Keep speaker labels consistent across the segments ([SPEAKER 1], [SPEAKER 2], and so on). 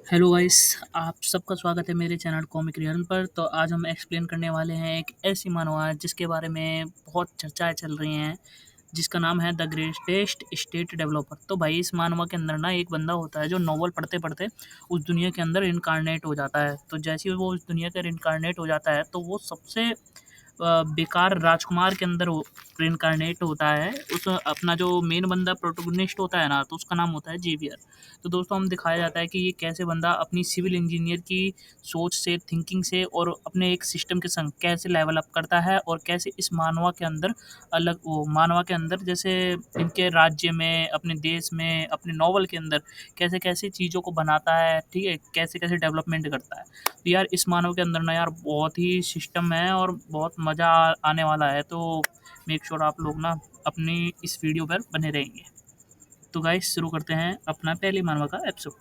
[SPEAKER 1] Hello guys. आप सबका स्वागत है मेरे चैनल कॉमिक रियन पर। तो आज हम एक्सप्लेन करने वाले हैं एक ऐसी मानवा जिसके बारे में बहुत चर्चाएं चल रही हैं, जिसका नाम है द ग्रेटेस्ट स्टेट डेवलपर। तो भाई इस मानवा के अंदर ना एक बंदा होता है जो नॉवल पढ़ते पढ़ते उस दुनिया के अंदर इनकारनेट हो जाता है। तो जैसे ही वो उस दुनिया के इनकारनेट हो जाता है तो वो सबसे बेकार राजकुमार के अंदर वो रिइंकार्नेट होता है। उस अपना जो मेन बंदा प्रोटोगनिस्ट होता है ना, तो उसका नाम होता है जेवियर। तो दोस्तों हम दिखाया जाता है कि ये कैसे बंदा अपनी सिविल इंजीनियर की सोच से, थिंकिंग से और अपने एक सिस्टम के संग कैसे लेवल अप करता है और कैसे इस मानवा के अंदर अलग वो मानवा के अंदर जैसे इनके राज्य में, अपने देश में, अपने नॉवल के अंदर कैसे कैसे चीज़ों को बनाता है, ठीक है, कैसे कैसे डेवलपमेंट करता है। तो यार इस मानव के अंदर ना यार बहुत ही सिस्टम है और बहुत मज़ा आने वाला है। तो मेक श्योर आप लोग ना अपनी इस वीडियो पर बने रहेंगे। तो गाइस शुरू करते हैं अपना पहली मानवा का एपिसोड।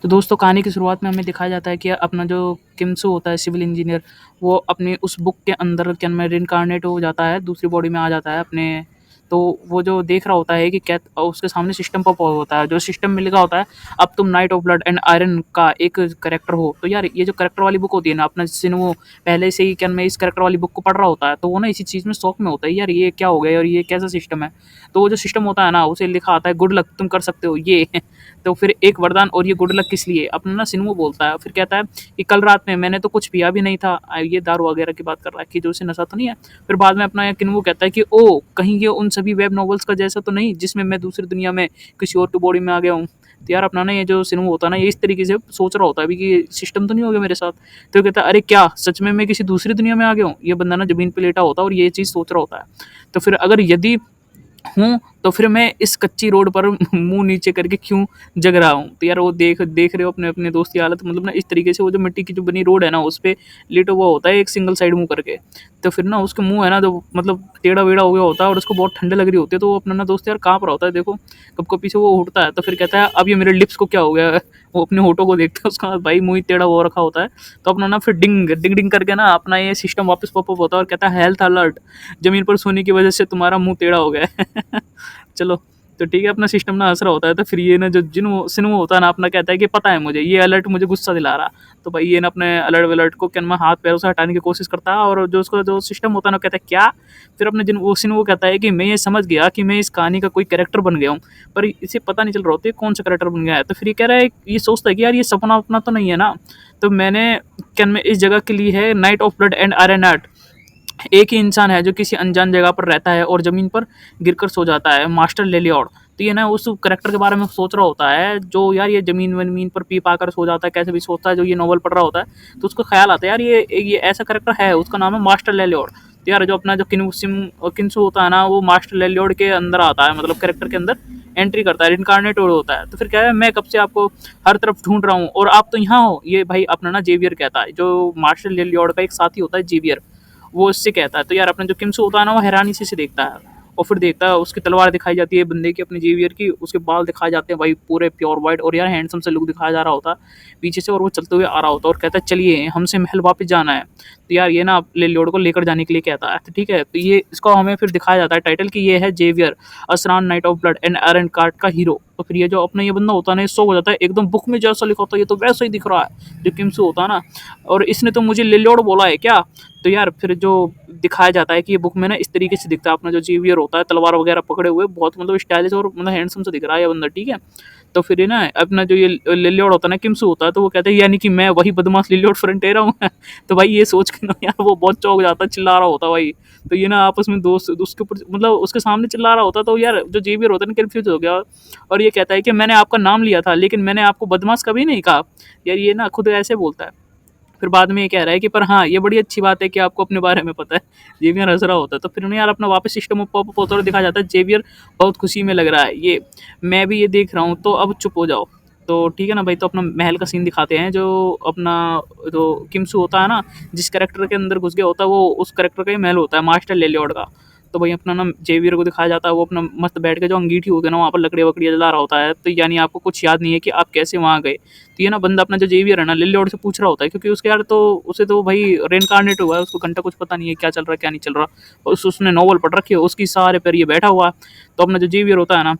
[SPEAKER 1] तो दोस्तों कहानी की शुरुआत में हमें दिखाया जाता है कि अपना जो किमसू होता है सिविल इंजीनियर, वो अपनी उस बुक के अंदर क्या में रिइंकार्नेट हो जाता है, दूसरी बॉडी में आ जाता है अपने। तो वो जो देख रहा होता है कि क्या उसके सामने सिस्टम पॉप होता है, जो सिस्टम में लिखा होता है अब तुम night of blood and iron का एक करेक्टर हो। तो यार ये जो करेक्टर वाली बुक होती है ना, अपना जिसने वो पहले से ही क्या मैं इस करेक्टर वाली बुक को पढ़ रहा होता है, तो वो ना इसी चीज़ में शौक में होता है यार ये क्या हो गया और ये कैसा सिस्टम है। तो वो जो सिस्टम होता है ना उसे लिखा आता है गुड लक तुम कर सकते हो ये तो फिर एक वरदान और ये गुड लक किस लिए अपना ना सिन्मू बोलता है। फिर कहता है कि कल रात में मैंने तो कुछ पिया भी नहीं था, ये दारू वगैरह की बात कर रहा है कि जो उसे नशा तो नहीं है। फिर बाद में अपना ये किन्वू कहता है कि ओ कहीं ये उन सभी वेब नॉवेल्स का जैसा तो नहीं जिसमें मैं दूसरी दुनिया में किसी और की बॉडी में आ गया हूँ। तो यार अपना ना ये जो सिन्मू होता है ना ये इस तरीके से सोच रहा होता है अभी कि सिस्टम तो नहीं हो गया मेरे साथ। तो कहता है अरे क्या सच में मैं किसी दूसरी दुनिया में आ गया हूँ। ये बंदा ना जमीन पे लेटा होता है और ये चीज़ सोच रहा होता है। तो फिर अगर यदि हूँ, तो फिर मैं इस कच्ची रोड पर मुँह नीचे करके क्यों जग रहा हूँ? तो यार वो देख देख रहे हो अपने दोस्त की हालत, मतलब ना इस तरीके से वो जो मिट्टी की जो बनी रोड है ना, उसपे लेटा हुआ होता है एक सिंगल साइड मुँह करके। तो फिर ना उसका मुँह है ना जो मतलब टेढ़ा-वेढ़ा हो गया होता है और उसको बहुत ठंड लग रही होती है, तो वो अपना ना दोस्त यार काँप रहा होता है देखो, कँप-कँपी से वो उठता है। तो फिर कहता है अब ये मेरे लिप्स को क्या हो गया है? वो अपने होठों को देखता है, उसका भाई मुँह ही टेढ़ा हो रखा होता है। तो अपना ना फिर डिंग, डिंग-डिंग करके ना अपना ये सिस्टम वापस पॉपअप होता है और कहता है हेल्थ अलर्ट, ज़मीन पर सोने की वजह से तुम्हारा मुँह टेढ़ा हो गया है। चलो, तो ठीक है अपना सिस्टम ना हँस रहा होता है। तो फिर ये ना जो जिन्हो सिन्हो होता है ना अपना कहता है कि पता है मुझे ये अलर्ट मुझे गुस्सा दिला रहा। तो भाई ये ना अपने अलर्ट वलर्ट को क्या नाम है हाथ पैरों से हटाने की कोशिश करता है और जो उसका जो सिस्टम होता है ना कहता है क्या? फिर अपने जिन वो सिन्हो कहता है कि मैं ये समझ गया कि मैं इस कहानी का कोई कैरेक्टर बन गया हूँ, पर इसे पता नहीं चल रहा होता है कौन सा कैरेक्टर बन गया है। तो फिर ये कह रहा है, ये सोचता है कि यार ये सपना-वपना तो नहीं है ना? तो मैंने क्या नाम है इस जगह के लिए है night of blood and iron art. एक ही इंसान है जो किसी अनजान जगह पर रहता है और ज़मीन पर गिरकर सो जाता है, मास्टर लेलियोड। तो ये ना उस करैक्टर के बारे में सोच रहा होता है जो यार ये ज़मीन-वमीन पर पी पाकर सो जाता है, कैसे भी सोचता है जो ये नॉवल पढ़ रहा होता है। तो उसको ख़्याल आता है यार ये ऐसा करैक्टर है, उसका नाम है मास्टर लेलियोड। तो यार जो अपना जो किन्सु होता है ना वो मास्टर लेलियोड के अंदर आता है, मतलब करैक्टर के अंदर एंट्री करता है, रिइंकार्नेटेड होता है। तो फिर क्या है मैं कब से आपको हर तरफ ढूँढ रहा हूँ और आप तो यहाँ हो। ये भाई अपना ना जेवियर कहता है, जो मास्टर लेलियोड का एक साथी होता है जेवियर, वो उससे कहता है। तो यार अपना जो किमसू होता है ना वो हैरानी से देखता है और फिर देखता है उसकी तलवार दिखाई जाती है बंदे की, अपने जेवियर की, उसके बाल दिखाए जाते हैं भाई पूरे प्योर वाइट और यार हैंडसम से लुक दिखाया जा रहा होता है पीछे से, और वो चलते हुए आ रहा होता है और कहता है चलिए हमसे महल वापस जाना है। तो यार ये ना लेलियोड को लेकर जाने के लिए कहता है। तो ठीक है, तो ये इसको हमें फिर दिखाया जाता है टाइटल कि ये है जेवियर, असरान knight of blood and iron card का हीरो। तो फिर ये जो अपना ये बंदा होता है ना ये शौक हो जाता है, एकदम बुक में जैसा लिखा होता है ये तो वैसा ही दिख रहा है जो किमसू होता है ना, और इसने तो मुझे लेलियोड बोला है क्या? तो यार फिर जो दिखाया जाता है कि ये बुक में ना इस तरीके से दिखता है, अपना जो जेवियर होता है तलवार वगैरह पकड़े हुए बहुत मतलब स्टाइलिश और मतलब हैंडसम से दिख रहा है ये बंदा, ठीक है। तो फिर ये ना अपना जो ये लिलियोड होता है ना किमसू होता है, तो वो कहते हैं यानी कि मैं वही बदमाश लिलियोड फ्रंटेरा हूँ। तो भाई ये सोच के ना यार वो बहुत चौंक जाता है, चिल्ला रहा होता है भाई। तो ये ना आपस में दोस्त उसके ऊपर मतलब उसके सामने चिल्ला रहा होता है, तो यार जो जेवियर होता है ना कंफ्यूज हो गया और ये कहता है कि मैंने आपका नाम लिया था लेकिन मैंने आपको बदमाश कभी नहीं कहा। यार ये ना खुद ऐसे बोलता है। फिर बाद में ये कह रहा है कि पर हाँ ये बड़ी अच्छी बात है कि आपको अपने बारे में पता है। जेवियर हंस रहा होता है। तो फिर उन्हें यार अपना वापस सिस्टम पॉप होता हुआ दिखाया जाता है, जेवियर बहुत खुशी में लग रहा है, ये मैं भी ये देख रहा हूँ तो अब चुप हो जाओ। तो ठीक है ना भाई, तो अपना महल का सीन दिखाते हैं, जो अपना जो किमसू होता है ना जिस करेक्टर के अंदर घुस गया होता है वो उस करेक्टर का ही महल होता है मास्टर लेलियोड का। तो भाई अपना ना जेवियर को दिखाया जाता है, वो अपना मस्त बैठ के जो अंगीठी होती है ना वहाँ पर लकड़ियाँ-वकड़ियाँ जला रहा होता है। तो यानी आपको कुछ याद नहीं है कि आप कैसे वहाँ गए। तो ये ना बंदा अपना जो जेवियर है ना लिली लॉर्ड से पूछ रहा होता है, क्योंकि उसके यार तो उसे तो भाई रिइंकार्नेट हुआ है, उसको घंटा कुछ पता नहीं है क्या चल रहा है क्या नहीं चल रहा। और उसने नॉवल पढ़ रखी है, उसकी सहारे पर ये बैठा हुआ है। तो अपना जो जेवियर होता है ना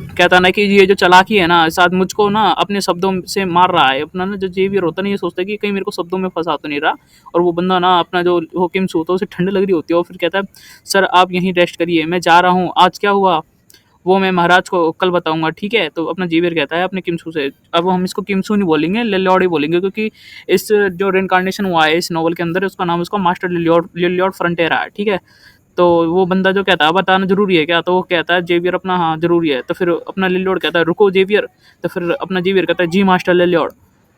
[SPEAKER 1] कहता है ना कि ये जो चालाकी है ना शायद मुझको ना अपने शब्दों से मार रहा है। अपना ना जो जेवियर होता है ना ये सोचता है कि कहीं मेरे को शब्दों में फंसा तो नहीं रहा। और वो बंदा ना अपना जो वो किम्स होता है उसे ठंड लग रही होती है, और फिर कहता है सर आप यहीं रेस्ट करिए, मैं जा रहा हूँ, आज क्या हुआ वो मैं महाराज को कल बताऊंगा, ठीक है। तो अपना जेवियर कहता है अपने किम्सू से, अब हम इसको किम्सू नहीं बोलेंगे, लिल्योड ही बोलेंगे, क्योंकि इस जो रिइंकार्नेशन हुआ है इस नॉवल के अंदर उसका नाम उसका मास्टर लिल्योड लिल्योड फ्रंटेरा है, ठीक है। तो वो बंदा जो कहता है बताना ज़रूरी है क्या? तो वो कहता है जेवियर अपना हाँ ज़रूरी है। तो फिर अपना लिल्योड कहता है रुको जेवियर। तो फिर अपना जेवियर कहता है जी मास्टर लिल्योड।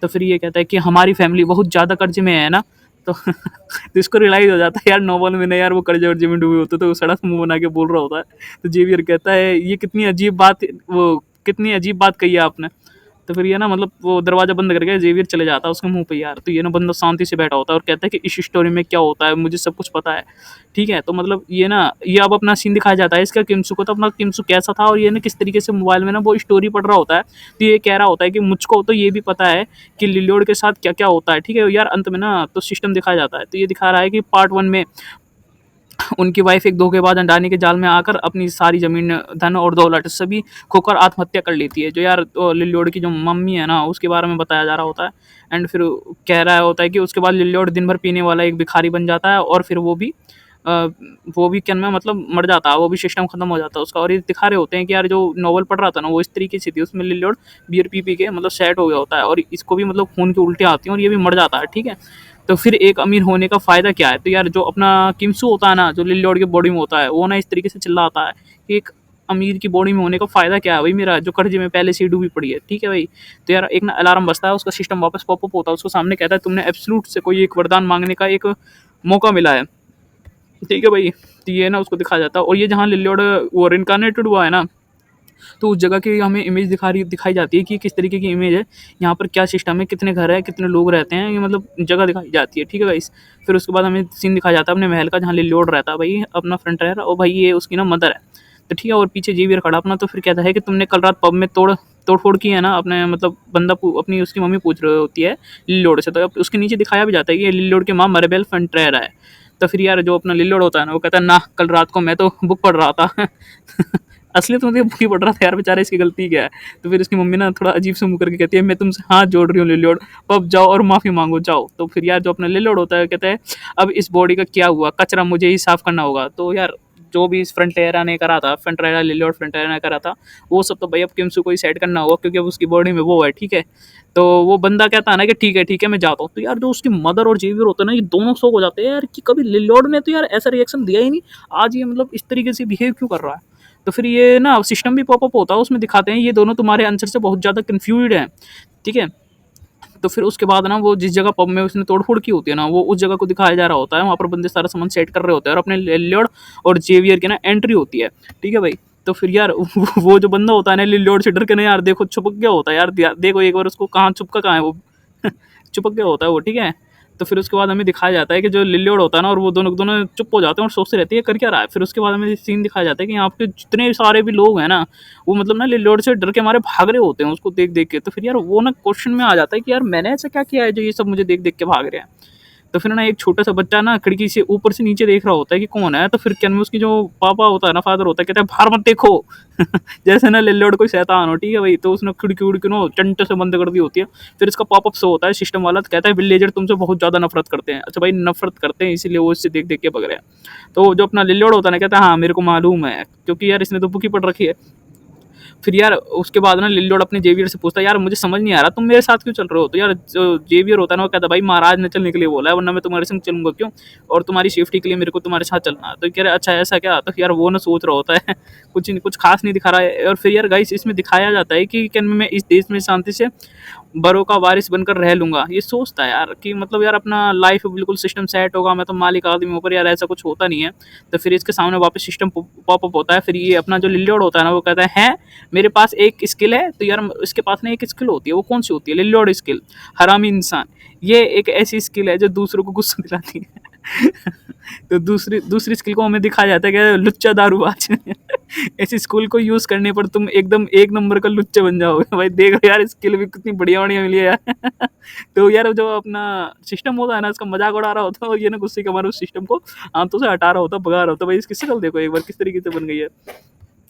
[SPEAKER 1] तो फिर ये कहता है कि हमारी फैमिली बहुत ज़्यादा कर्जे में है ना। तो तो इसको रियलाइज़ हो जाता है यार नॉवल में ना यार वो कर्जे वर्जे में डूबे होते तो वो सड़ा सा मुँह बना के बोल रहा होता है। तो जेवियर कहता है ये कितनी अजीब बात कही है आपने। तो फिर ये ना मतलब वो दरवाज़ा बंद करके जेवियर चले जाता है उसके मुँह पे यार। तो ये ना बंदा शांति से बैठा होता है और कहता है कि इस स्टोरी में क्या होता है मुझे सब कुछ पता है। ठीक है? तो मतलब ये ना ये अब अपना सीन दिखाया जाता है इसका किम्सू को, तो अपना किम्सू कैसा था और ये ना किस तरीके से मोबाइल में ना वो स्टोरी पढ़ रहा होता है। तो ये कह रहा होता है कि मुझको तो ये भी पता है कि लिल्योड के साथ क्या-क्या होता है। ठीक है? यार अंत में ना तो सिस्टम दिखाया जाता है। तो ये दिखा रहा है कि पार्ट 1 में उनकी वाइफ एक धोखेबाज अंडानी के जाल में आकर अपनी सारी ज़मीन, धन और दौलत सभी खोकर आत्महत्या कर लेती है। जो यार लिल्योड की जो मम्मी है ना, उसके बारे में बताया जा रहा होता है। एंड फिर कह रहा होता है कि उसके बाद लिल्योड दिन भर पीने वाला एक भिखारी बन जाता है और फिर अ, वो भी क्या नाम है मतलब मर जाता है, वो भी सिस्टम खत्म हो जाता है उसका। और ये दिखा रहे होते हैं कि यार जो नॉवल पढ़ रहा था ना, वो इस तरीके से थी, उसमें लिल्योड बियर पी के मतलब सेट हो गया होता है और इसको भी मतलब खून की उल्टियाँ आती हैं और ये भी मर जाता है, ठीक है। तो फिर एक अमीर होने का फ़ायदा क्या है? तो यार जो अपना किम्सू होता है ना, जो लिल्योड की बॉडी में होता है, वो ना इस तरीके से चिल्लाता है कि एक अमीर की बॉडी में होने का फ़ायदा क्या है भाई मेरा, जो कर्ज़े में पहले से ही डूबी पड़ी है, ठीक है भाई। तो यार एक ना अलार्म बजता है, उसका सिस्टम वापस पॉपअप होता है, उसको सामने कहता है तुमने एब्सोल्यूट से कोई एक वरदान माँगने का एक मौका मिला है, ठीक है भाई। तो ये ना उसको दिखाया जाता है और ये जहाँ लिल्योड वो रिइंकार्नेटेड हुआ है ना, तो उस जगह की हमें इमेज दिखाई जाती है कि किस तरीके की इमेज है, यहाँ पर क्या सिस्टम है, कितने घर हैं, कितने लोग रहते हैं, ये मतलब जगह दिखाई जाती है, ठीक है गाइस। फिर उसके बाद हमें सीन दिखाया जाता है अपने महल का जहाँ लिल्योड रहता है भाई, अपना फ्रंट रनर, और भाई ये उसकी ना मदर है। तो ठीक है, और पीछे जेवियर खड़ा अपना। तो फिर कहता है कि तुमने कल रात पब में तोड़-फोड़ की है ना, अपने मतलब बंदा अपनी उसकी मम्मी पूछ रही होती है लिल्योड से। तो अब उसके नीचे दिखाया भी जाता है कि ये लिल्योड की माँ मरेबेल फ्रंटेरा है। तो फिर यार जो अपना लिल्योड होता है ना, वो कहता है ना कल रात को मैं तो बुक पढ़ रहा था। असलियत में तो ये बुक ही पढ़ रहा था यार, बेचारा इसकी गलती क्या है। तो फिर उसकी मम्मी ना थोड़ा अजीब से मुँह करके कहती है मैं तुमसे हाथ जोड़ रही हूँ लिल्योड, अब जाओ और माफ़ी माँगो जाओ। तो फिर यार जो अपना लिल्योड होता है कहता है अब इस बॉडी का क्या हुआ? कचरा मुझे ही साफ़ करना होगा। तो यार जो भी इस फ्रंटेरा ने करा था, फ्रंटेरा लिल्योड फ्रंटेरा ने करा था, वो सब तो भाई अब किम्सू को ही सेट करना होगा, क्योंकि अब उसकी बॉडी में वो है, ठीक है। तो वो बंदा कहता है ना कि ठीक है मैं जाता हूँ। तो यार जो उसकी मदर और जेवियर होते हैं ना, ये दोनों शॉक हो जाते हैं यार कि कभी लिल्योड ने तो यार ऐसा रिएक्शन दिया ही नहीं, आज ये मतलब इस तरीके से बिहेव क्यों कर रहा है। तो फिर ये ना सिस्टम भी पॉपअप होता है, उसमें दिखाते हैं ये दोनों तुम्हारे आंसर से बहुत ज़्यादा कन्फ्यूज्ड हैं, ठीक है। तो फिर उसके बाद ना वो जिस जगह पब में उसने तोड़-फोड़ की होती है ना, वो उस जगह को दिखाया जा रहा होता है, वहाँ पर बंदे सारा सामान सेट कर रहे होते हैं और अपने लिल्योड और जेवियर की ना एंट्री होती है, ठीक है भाई। तो फिर यार वो जो बंदा होता है ना लिल्योड से डर के ना यार देखो छुपक गया होता है यार, देखो एक बार उसको कहाँ छुपका कहाँ है वो चिपक गया होता है वो, ठीक है। तो फिर उसके बाद हमें दिखाया जाता है कि जो लिल्योड होता है ना और वो दोनों दोनों चुप हो जाते हैं और सोचते रहते हैं कर क्या रहा है। फिर उसके बाद हमें सीन दिखाया जाता है कि यहाँ पे जितने सारे भी लोग हैं ना, वो मतलब ना लिल्योड से डर के मारे भाग रहे होते हैं उसको देख-देख के। तो फिर यार वो ना क्वेश्चन में आ जाता है कि यार मैंने ऐसा क्या किया है जो ये सब मुझे देख-देख के भाग रहे हैं। तो फिर ना एक छोटा-सा बच्चा ना खिड़की से ऊपर से नीचे देख रहा होता है कि कौन है। तो फिर क्या नाम है उसकी जो पापा होता है ना, फादर होता है, कहता है बाहर मत देखो। जैसे ना लिल्योड कोई शैतान हो, ठीक है भाई। तो उसने खिड़की-विड़की ना चंटे से बंद कर दी होती है। फिर इसका पॉपअप शो होता है सिस्टम वाला, तो कहता है विलेजर तुमसे बहुत ज़्यादा नफ़रत करते हैं। अच्छा भाई नफ़रत करते हैं इसीलिए वो इससे देख-देख के भग रहे हैं। तो जो अपना लिल्योड होता है ना, कहता है हाँ, मेरे को मालूम है, क्योंकि यार इसने तो बुक ही पढ़ रखी है। फिर यार उसके बाद ना लिल्योड अपने जेवियर से पूछता है यार मुझे समझ नहीं आ रहा तुम मेरे साथ क्यों चल रहे हो। तो यार जो जेवियर होता है ना, वो कहता है भाई महाराज ने चलने के लिए बोला है, वरना मैं तुम्हारे संग चलूंगा क्यों, और तुम्हारी सेफ्टी के लिए मेरे को तुम्हारे साथ चलना है। तो कह रहे अच्छा ऐसा क्या। तो यार वो ना सोच रहा होता है कुछ खास नहीं दिखा रहा है। और फिर यार गाइस इसमें दिखाया जाता है कि क्या मैं इस देश में शांति से बड़ों का वारिस बनकर रह लूंगा। ये सोचता है यार कि मतलब यार अपना लाइफ बिल्कुल सिस्टम सेट होगा, मैं तो मालिक आदमी हूँ, पर यार ऐसा कुछ होता नहीं है। तो फिर इसके सामने वापस सिस्टम पॉपअप होता है। फिर ये अपना जो लिल्योड होता है ना, वो कहता है मेरे पास एक स्किल है। तो यार इसके पास ना एक स्किल होती है, वो कौन सी होती है? लिल्योड स्किल, हरामी इंसान। ये एक ऐसी स्किल है जो दूसरों को गुस्सा दिलाती है। तो दूसरी दूसरी स्किल को हमें दिखाया जाता है कि लुच्चा दारूबाज। ऐसी स्किल को यूज़ करने पर तुम एकदम एक नंबर का लुच्चा बन जाओगे। भाई देख यार स्किल भी कितनी बढ़िया-बढ़िया मिली है यार। तो यार जो अपना सिस्टम होता है ना, इसका मज़ाक उड़ा रहा होता है और ये ना गुस्से के मारे उस सिस्टम को हाथों से हटा रहा होता है, भगा रहा होता है। भाई इसकी शक्ल देखो एक बार किस तरीके से बन गई है।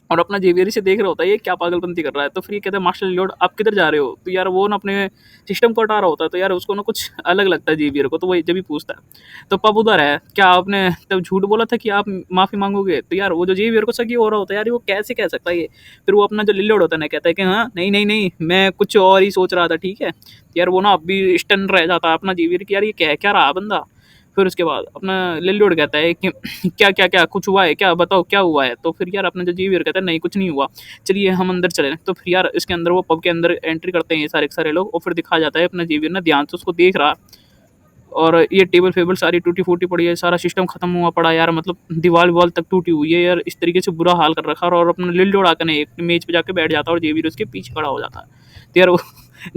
[SPEAKER 1] और अपना जेवियर इसे देख रहा होता है ये क्या पागलपंती कर रहा है। तो फिर ये कहता है मार्शल लॉर्ड आप किधर जा रहे हो? तो यार वो ना अपने सिस्टम को हटा रहा होता है, तो यार उसको ना कुछ अलग लगता है जेवियर को, तो वो जब भी पूछता है तो पब उधर है, क्या आपने तब झूठ बोला था कि आप माफ़ी माँगोगे? तो यार वो जो जेवियर को शक ही हो रहा होता है, यार वो कैसे कह सकता है ये? फिर वो अपना जो लिल्लोड होता है ना कहता है कि हाँ, नहीं, नहीं, नहीं, मैं कुछ और ही सोच रहा था, ठीक है? तो यार वो ना अब भी स्टन रह जाता है अपना जेवियर कि यार ये कह क्या रहा है बंदा? फिर उसके बाद अपना लिल्लोड कहता है कि क्या, क्या, क्या कुछ हुआ है क्या? बताओ क्या हुआ है? तो फिर यार अपना जो जेवियर कहता है नहीं कुछ नहीं हुआ, चलिए हम अंदर चले। तो फिर यार इसके अंदर वो पब के अंदर एंट्री करते हैं ये सारे के सारे लोग और फिर दिखाया जाता है अपना जेवियर ना ध्यान से उसको देख रहा और ये टेबल फेबल सारी टूटी-फूटी पड़ी है, सारा सिस्टम खत्म हुआ पड़ा है यार, मतलब दीवाल-विवाल तक टूटी हुई है यार, इस तरीके से बुरा हाल कर रखा है और अपना लिल-डोड़ा के ना एक मेज़ पे जाके बैठ जाता है और जेवियर उसके पीछे खड़ा हो जाता है। तो यार वो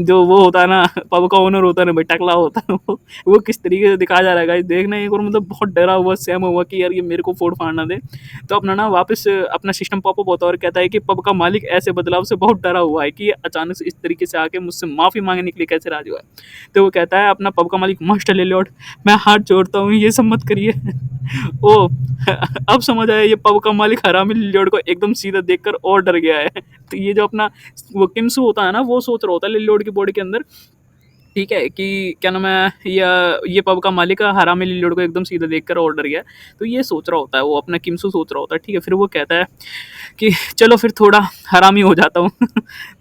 [SPEAKER 1] जो वो होता है ना, पब का ओनर होता है ना भाई, टकला होता है वो किस तरीके से दिखाया जा रहा है गाइस, देखना एक बार, मतलब बहुत डरा हुआ, सहमा हुआ कि यार ये मेरे को फोड़-फाड़ ना दे। तो अपना ना वापस अपना सिस्टम पॉपअप होता है और कहता है कि पब का मालिक ऐसे बदलाव से बहुत डरा हुआ है कि ये अचानक से इस तरीके से आके मुझसे माफ़ी माँगने के लिए कैसे राज़ी हुआ है। तो वो कहता है अपना पब का मालिक मास्टर लिलॉर्ड, मैं हाथ जोड़ता हूँ ये सब मत करिए। ओह! अब समझ आया ये पब का मालिक हरामी लिलॉर्ड को एकदम सीधा देखकर और डर गया है। तो ये जो अपना वो किमसू होता है ना, वो सोच रहा होता है लिलॉर्ड की बॉडी के अंदर, ठीक है, कि क्या नाम है, या ये पब का मालिक हरामी लिलॉर्ड को एकदम सीधा देखकर और डर गया। तो ये सोच रहा होता है वो, अपना किमसू सोच रहा होता है, ठीक है। फिर वो कहता है कि चलो फिर थोड़ा हरामी हो जाता हूँ।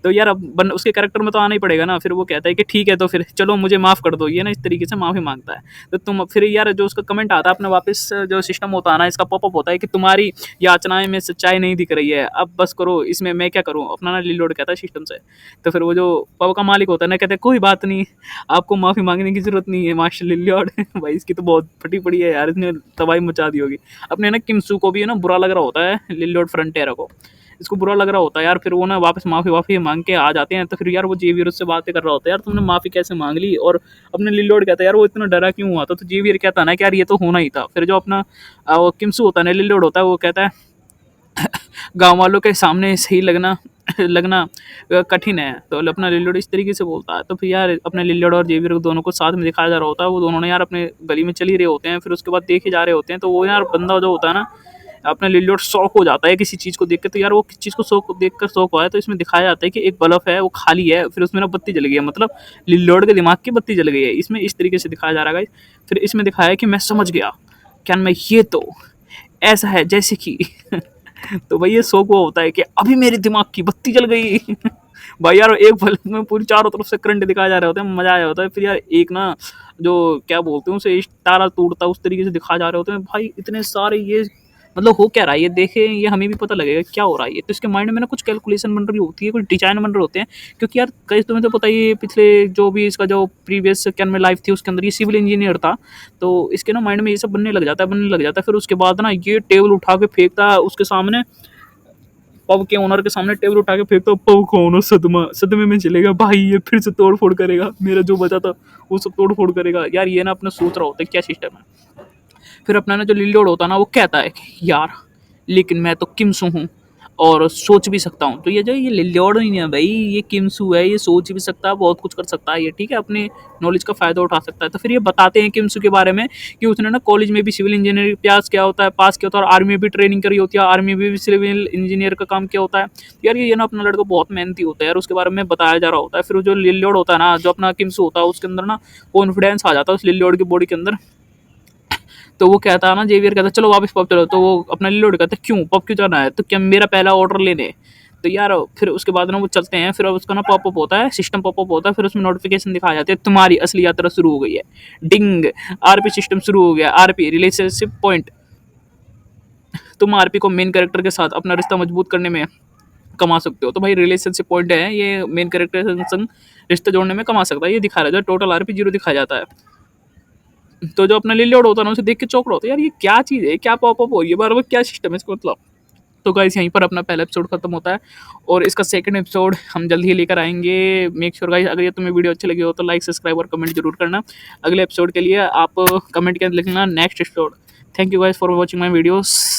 [SPEAKER 1] तो यार अब उसके कैरेक्टर में तो आना ही पड़ेगा ना। फिर वो कहता है कि ठीक है तो फिर चलो मुझे माफ़ कर दो, ये ना इस तरीके से माफ़ी मांगता है। तो तुम फिर यार जो उसका कमेंट आता है अपना वापस, जो सिस्टम होता है ना इसका पॉपअप होता है कि तुम्हारी याचनाएं में सच्चाई नहीं दिख रही है, अब बस करो, इसमें मैं क्या करूँ, अपना ना लिलोड कहता है सिस्टम से। तो फिर वो जो पब का मालिक होता है ना कहते हैं कोई बात नहीं, आपको माफ़ी मांगने की ज़रूरत नहीं है मार्शल लिलोड। भाई इसकी तो बहुत फटी पड़ी है यार, इसने तबाही मचा दी होगी। अपने ना किमसू को भी है ना बुरा लग रहा होता है लिलोड फ्रंटियर को, इसको बुरा लग रहा होता है यार। फिर वो ना वापस माफ़ी-वाफ़ी माँग के आ जाते हैं। तो फिर यार वो जेवियर उससे बातें कर रहा होता है, यार तुमने माफ़ी कैसे माँग ली? और अपने लिलोड कहता है यार वो इतना डरा क्यों हुआ था? तो जेवियर कहता है ना कि यार ये तो होना ही था। फिर जो अपना वो किमसू होता है ना, लिलोड होता है, वो कहता है गाँव वालों के सामने सही लगना लगना कठिन है। तो अपना लिलोड इस तरीके से बोलता है। तो फिर यार अपने लिलोड और जेवियर को दोनों को साथ में दिखाया जा रहा होता है। वो दोनों ने यार अपने गली में चल ही रहे होते हैं। फिर उसके बाद देखे जा रहे होते हैं। तो वो यार बंदा जो होता है ना, अपना लिलोड शॉक हो जाता है किसी चीज़ को देख के। तो यार वो किस चीज़ को शॉक देख कर शॉक हुआ है, तो इसमें दिखाया जाता है कि एक बल्ब है वो खाली है, फिर उसमें ना बत्ती जल गई है, मतलब लिलोड के दिमाग की बत्ती जल गई है। इसमें इस तरीके से दिखाया जा रहा है गाइस। फिर इसमें दिखाया है कि मैं समझ गया, क्या मैं ये तो ऐसा है जैसे कि तो भाई ये शौक वो होता है कि अभी मेरे दिमाग की बत्ती जल गई। भाई यार एक पल में पूरी चारों तरफ से करंट दिखाया जा रहा होता है, मजा आया होता है। फिर यार एक ना जो क्या बोलते हैं उसे, तारा टूटता उस तरीके से दिखाया जा रहे होते हैं। भाई इतने सारे ये मतलब हो क्या रहा है ये देखे, ये हमें भी पता लगेगा क्या हो रहा है ये। तो इसके माइंड में ना कुछ कैलकुलेशन बन रही होती है, कुछ डिजाइन बन रहे होते हैं। क्योंकि यार कई तुम्हें तो पता ही है, पिछले जो भी इसका जो प्रीवियस कैन में लाइफ थी उसके अंदर ये सिविल इंजीनियर था। तो इसके ना माइंड में ये सब बनने लग जाता है। फिर उसके बाद ना ये टेबल उठा के फेंकता है उसके सामने, पब के ओनर के सामने टेबल उठा के फेंकता, पब का ओनर सदमे में चलेगा, भाई ये फिर से तोड़ फोड़ करेगा, मेरा जो बचा था वो सब तोड़ फोड़ करेगा। यार ये ना अपना सोच रहा होता है क्या सिस्टम है। फिर अपना ना जो लिलोड होता है ना वो कहता है कि यार लेकिन मैं तो किमसू हूँ और सोच भी सकता हूँ। तो ये जो ये लिलोड नहीं है भाई, ये किमसू है, ये सोच भी सकता है, बहुत कुछ कर सकता है ये, ठीक है, अपने नॉलेज का फ़ायदा उठा सकता है। तो फिर ये बताते हैं किमसू के बारे में कि उसने ना कॉलेज में भी सिविल इंजीनियरिंग पास किया होता है और आर्मी में भी ट्रेनिंग करी होती है, आर्मी में भी सिविल इंजीनियर का काम किया होता है। यार ये ना अपना लड़का बहुत मेहनती होता है यार, उसके बारे में बताया जा रहा होता है। फिर जो लिलोड होता है ना, जो अपना किमसू होता है, उसके अंदर ना कॉन्फिडेंस आ जाता है उस लिलोड की बॉडी के अंदर। तो वो कहता है ना, जेवियर कहता है चलो वापस पब चलो। तो वो अपना लिलोड कहता है क्यों पब क्यों जाना है? तो क्या मेरा पहला ऑर्डर लेने। तो यार फिर उसके बाद ना वो चलते हैं। फिर उसका ना पॉपअप होता है, सिस्टम पॉपअप होता है। फिर उसमें नोटिफिकेशन दिखाया जाती है तुम्हारी असली यात्रा शुरू हो गई है, डिंग, आरपी सिस्टम शुरू हो गया, आरपी रिलेशनशिप पॉइंट, तुम आरपी को मेन कैरेक्टर के साथ अपना रिश्ता मजबूत करने में कमा सकते हो। तो भाई रिलेशनशिप पॉइंट है, ये मेन कैरेक्टर के संग रिश्ता जोड़ने में कमा सकता है, ये दिखा रहा है। टोटल आरपी 0 दिखाया जाता है। तो जो अपना लिलोड होता है ना उसे देख के चौंक रहा होता है, यार ये क्या चीज़ है, क्या पॉपअप हो रही है बार बार, क्या सिस्टम है इसका, मतलब तो गाइस यहीं पर अपना पहला एपिसोड खत्म होता है और इसका सेकंड एपिसोड हम जल्द ही लेकर आएँगे। मेक श्योर गाइस, अगर ये तुम्हें वीडियो अच्छी लगी हो तो लाइक, सब्सक्राइब और कमेंट जरूर करना। अगले एपिसोड के लिए आप कमेंट के अंदर लिखना next episode. Thank you guys for watching my videos.